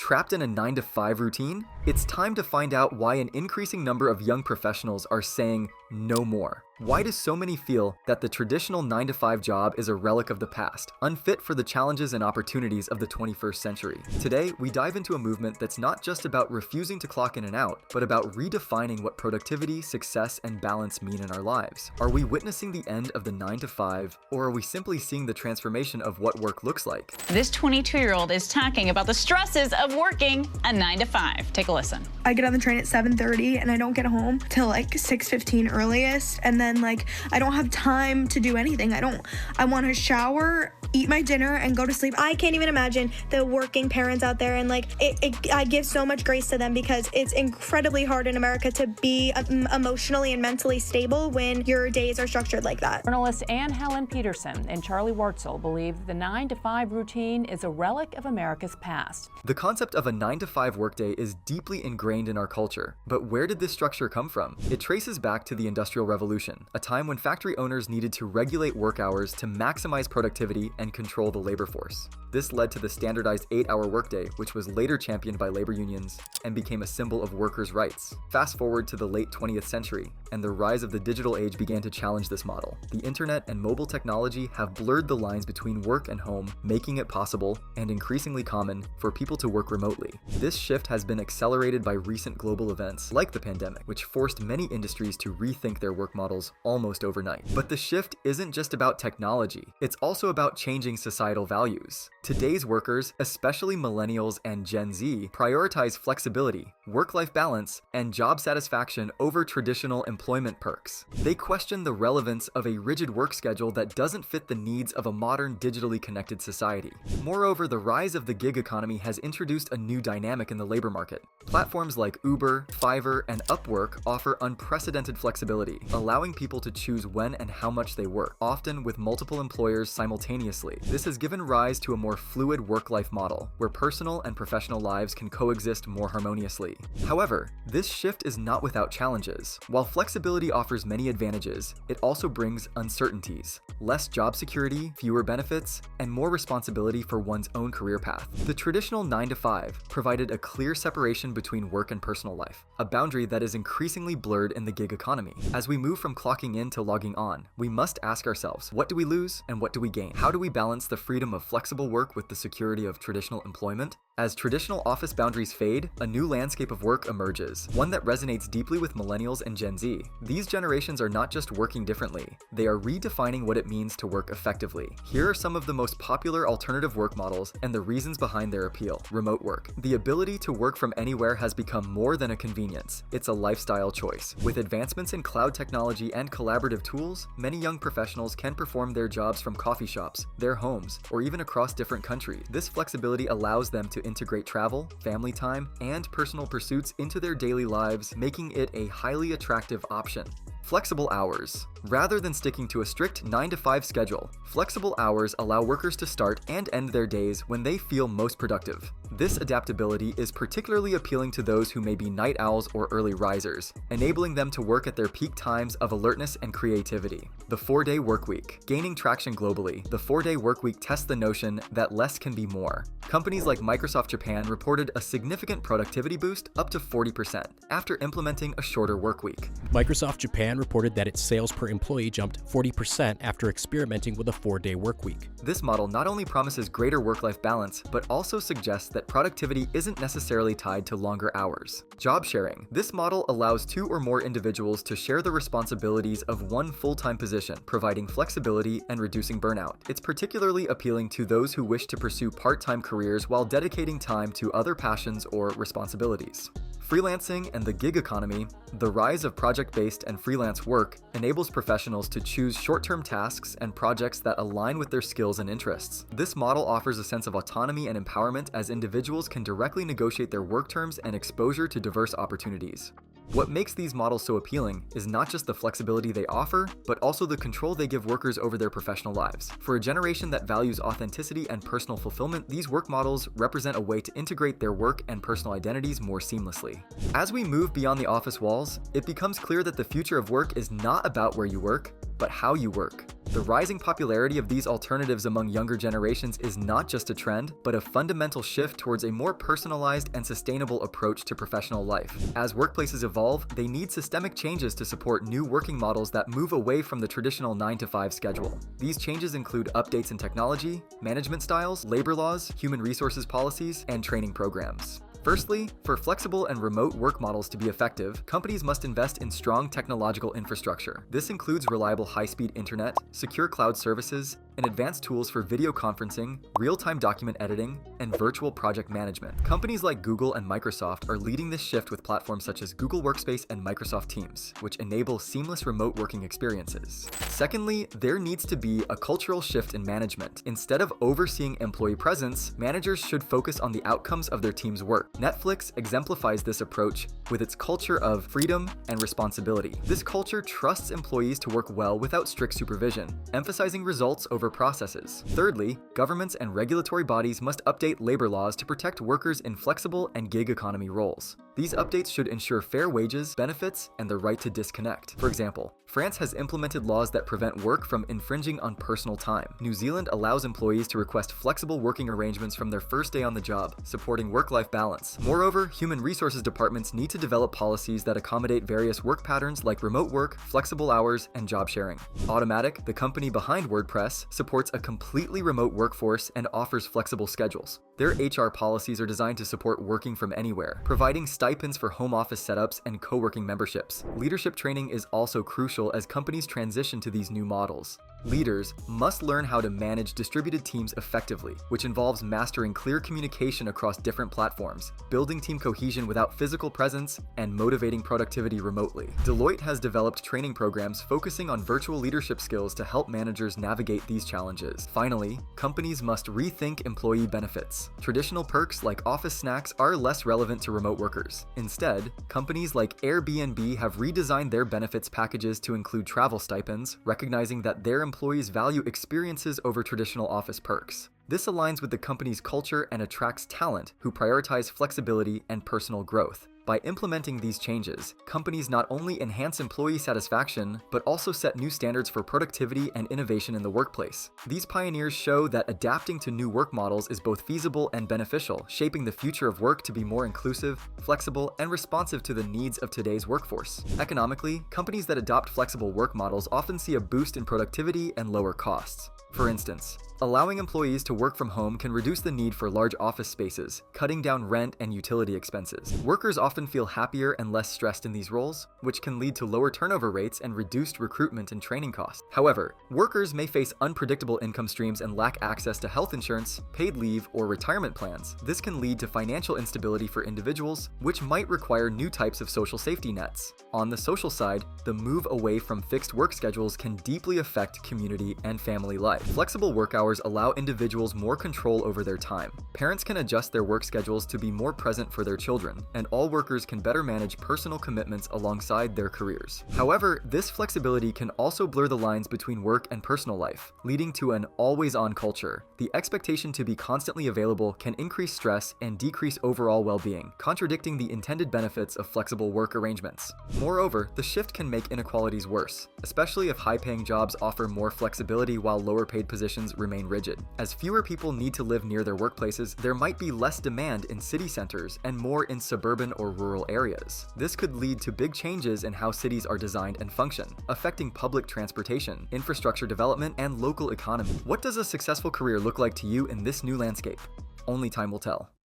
Trapped in a 9-to-5 routine? It's time to find out why an increasing number of young professionals are saying no more. Why do so many feel that the traditional 9-to-5 job is a relic of the past, unfit for the challenges and opportunities of the 21st century? Today, we dive into a movement that's not just about refusing to clock in and out, but about redefining what productivity, success, and balance mean in our lives. Are we witnessing the end of the 9-to-5, or are we simply seeing the transformation of what work looks like? This 22-year-old is talking about the stresses of working a 9-to-5. Take a listen. I get on the train at 7:30 and I don't get home till like 6:15 earliest, and then I don't have time to do anything. I want to shower, eat my dinner, and go to sleep. I can't even imagine the working parents out there, and I give so much grace to them because it's incredibly hard in America to be emotionally and mentally stable when your days are structured like that. Journalists Ann Helen Peterson and Charlie Wartzel believe the 9-to-5 routine is a relic of America's past. The concept of a 9-to-5 workday is deeply ingrained in our culture, but where did this structure come from? It traces back to the Industrial Revolution, a time when factory owners needed to regulate work hours to maximize productivity and control the labor force. This led to the standardized 8-hour workday, which was later championed by labor unions and became a symbol of workers' rights. Fast forward to the late 20th century, and the rise of the digital age began to challenge this model. The internet and mobile technology have blurred the lines between work and home, making it possible, and increasingly common, for people to work remotely. This shift has been accelerated by recent global events, like the pandemic, which forced many industries to rethink their work models almost overnight. But the shift isn't just about technology, it's also about changing societal values. Today's workers, especially Millennials and Gen Z, prioritize flexibility, work-life balance, and job satisfaction over traditional employment perks. They question the relevance of a rigid work schedule that doesn't fit the needs of a modern, digitally connected society. Moreover, the rise of the gig economy has introduced a new dynamic in the labor market. Platforms like Uber, Fiverr, and Upwork offer unprecedented flexibility, allowing people to choose when and how much they work, often with multiple employers simultaneously. This has given rise to a more fluid work-life model, where personal and professional lives can coexist more harmoniously. However, this shift is not without challenges. While flexibility offers many advantages, it also brings uncertainties, less job security, fewer benefits, and more responsibility for one's own career path. The traditional 9-to-5 provided a clear separation between work and personal life, a boundary that is increasingly blurred in the gig economy. As we move from clocking in to logging on, we must ask ourselves, what do we lose and what do we gain? How do we balance the freedom of flexible work with the security of traditional employment? As traditional office boundaries fade, a new landscape of work emerges, one that resonates deeply with Millennials and Gen Z. These generations are not just working differently, they are redefining what it means to work effectively. Here are some of the most popular alternative work models and the reasons behind their appeal. Remote work. The ability to work from anywhere has become more than a convenience, it's a lifestyle choice. With advancements in cloud technology and collaborative tools, many young professionals can perform their jobs from coffee shops, their homes, or even across different countries. This flexibility allows them to integrate travel, family time, and personal pursuits into their daily lives, making it a highly attractive option. Flexible hours. Rather than sticking to a strict 9-to-5 schedule, flexible hours allow workers to start and end their days when they feel most productive. This adaptability is particularly appealing to those who may be night owls or early risers, enabling them to work at their peak times of alertness and creativity. The 4-day workweek. Gaining traction globally, the 4-day workweek tests the notion that less can be more. Companies like Microsoft Japan reported a significant productivity boost up to 40% after implementing a shorter workweek. Microsoft Japan reported that its sales per employee jumped 40% after experimenting with a 4-day workweek. This model not only promises greater work-life balance, but also suggests that productivity isn't necessarily tied to longer hours. Job sharing. This model allows 2 or more individuals to share the responsibilities of one full-time position, providing flexibility and reducing burnout. It's particularly appealing to those who wish to pursue part-time careers while dedicating time to other passions or responsibilities. Freelancing and the gig economy. The rise of project-based and freelance work enables professionals to choose short-term tasks and projects that align with their skills and interests. This model offers a sense of autonomy and empowerment as individuals can directly negotiate their work terms and exposure to diverse opportunities. What makes these models so appealing is not just the flexibility they offer, but also the control they give workers over their professional lives. For a generation that values authenticity and personal fulfillment, these work models represent a way to integrate their work and personal identities more seamlessly. As we move beyond the office walls, it becomes clear that the future of work is not about where you work, but but how you work. The rising popularity of these alternatives among younger generations is not just a trend, but a fundamental shift towards a more personalized and sustainable approach to professional life. As workplaces evolve, they need systemic changes to support new working models that move away from the traditional 9-to-5 schedule. These changes include updates in technology, management styles, labor laws, human resources policies, and training programs. Firstly, for flexible and remote work models to be effective, companies must invest in strong technological infrastructure. This includes reliable high-speed internet, secure cloud services, and advanced tools for video conferencing, real-time document editing, and virtual project management. Companies like Google and Microsoft are leading this shift with platforms such as Google Workspace and Microsoft Teams, which enable seamless remote working experiences. Secondly, there needs to be a cultural shift in management. Instead of overseeing employee presence, managers should focus on the outcomes of their team's work. Netflix exemplifies this approach with its culture of freedom and responsibility. This culture trusts employees to work well without strict supervision, emphasizing results over processes. Thirdly, governments and regulatory bodies must update labor laws to protect workers in flexible and gig economy roles. These updates should ensure fair wages, benefits, and the right to disconnect. For example, France has implemented laws that prevent work from infringing on personal time. New Zealand allows employees to request flexible working arrangements from their first day on the job, supporting work-life balance. Moreover, human resources departments need to develop policies that accommodate various work patterns like remote work, flexible hours, and job sharing. Automatic, the company behind WordPress, supports a completely remote workforce and offers flexible schedules. Their HR policies are designed to support working from anywhere, providing stipends for home office setups and co-working memberships. Leadership training is also crucial as companies transition to these new models. Leaders must learn how to manage distributed teams effectively, which involves mastering clear communication across different platforms, building team cohesion without physical presence, and motivating productivity remotely. Deloitte has developed training programs focusing on virtual leadership skills to help managers navigate these challenges. Finally, companies must rethink employee benefits. Traditional perks like office snacks are less relevant to remote workers. Instead, companies like Airbnb have redesigned their benefits packages to include travel stipends, recognizing that their employees value experiences over traditional office perks. This aligns with the company's culture and attracts talent who prioritize flexibility and personal growth. By implementing these changes, companies not only enhance employee satisfaction, but also set new standards for productivity and innovation in the workplace. These pioneers show that adapting to new work models is both feasible and beneficial, shaping the future of work to be more inclusive, flexible, and responsive to the needs of today's workforce. Economically, companies that adopt flexible work models often see a boost in productivity and lower costs. For instance, allowing employees to work from home can reduce the need for large office spaces, cutting down rent and utility expenses. Workers often feel happier and less stressed in these roles, which can lead to lower turnover rates and reduced recruitment and training costs. However, workers may face unpredictable income streams and lack access to health insurance, paid leave, or retirement plans. This can lead to financial instability for individuals, which might require new types of social safety nets. On the social side, the move away from fixed work schedules can deeply affect community and family life. Flexible work hours allow individuals more control over their time. Parents can adjust their work schedules to be more present for their children, and all workers can better manage personal commitments alongside their careers. However, this flexibility can also blur the lines between work and personal life, leading to an always-on culture. The expectation to be constantly available can increase stress and decrease overall well-being, contradicting the intended benefits of flexible work arrangements. Moreover, the shift can make inequalities worse, especially if high-paying jobs offer more flexibility while lower-paid positions remain rigid. As fewer people need to live near their workplaces, there might be less demand in city centers and more in suburban or rural areas. This could lead to big changes in how cities are designed and function, affecting public transportation, infrastructure development, and local economy. What does a successful career look like to you in this new landscape? Only time will tell.